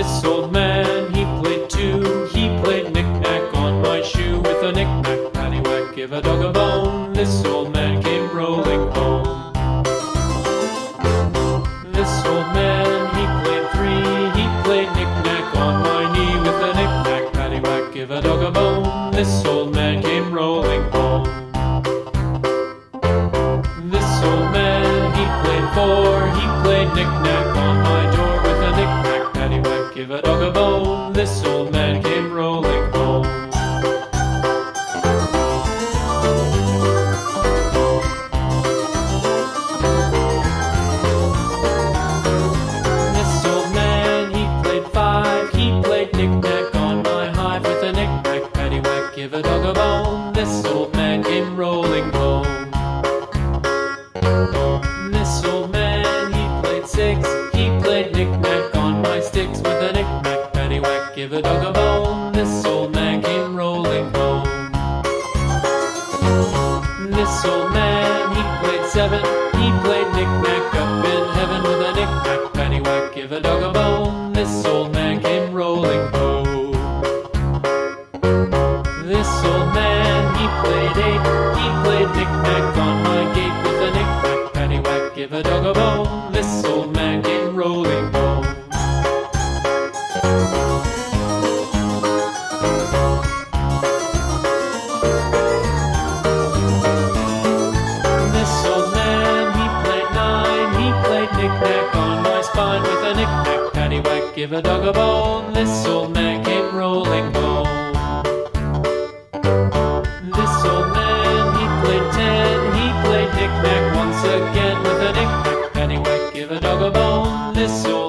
This old man, he played too. He played knick-knack on my shoe. With a knick-knack, paddywhack, give a dog a bone. This old man came rolling home. This old man, he played three. He played knick-knack on my knee. With a knick-knack, paddywhack, give a dog a bone. This old man came rolling home. This old man, he played four. He played knick-knack on my door. With a knick-knack, paddywhack, give a dog a bone. This old man came rolling home. This old man, he played five. He played knick-knack on my hive. With a knick-knack, paddywhack, give a dog a bone. This old man came rolling home. This old man, he played six. He played knick-knack on my sticks. With a knick-knack, paddywhack, give a dog a bone. This old man came rolling home. This old man, he played seven. He played knick-knack up in heaven. With a knick-knack, paddywhack, give a dog a bone. This old man came rolling home. This old man, he played eight. He played knick-knack on my gate. With a knick-knack, paddywhack, give a dog a bone. This old man came rolling home. This old man, he played nine. He played knick-knack on my spine. With a knick-knack, paddywhack, give a dog a bone. This old man came rolling home. This old man, he played ten. He played knick-knack once again. With a knick-knack, paddywhack, give a dog a bone. This old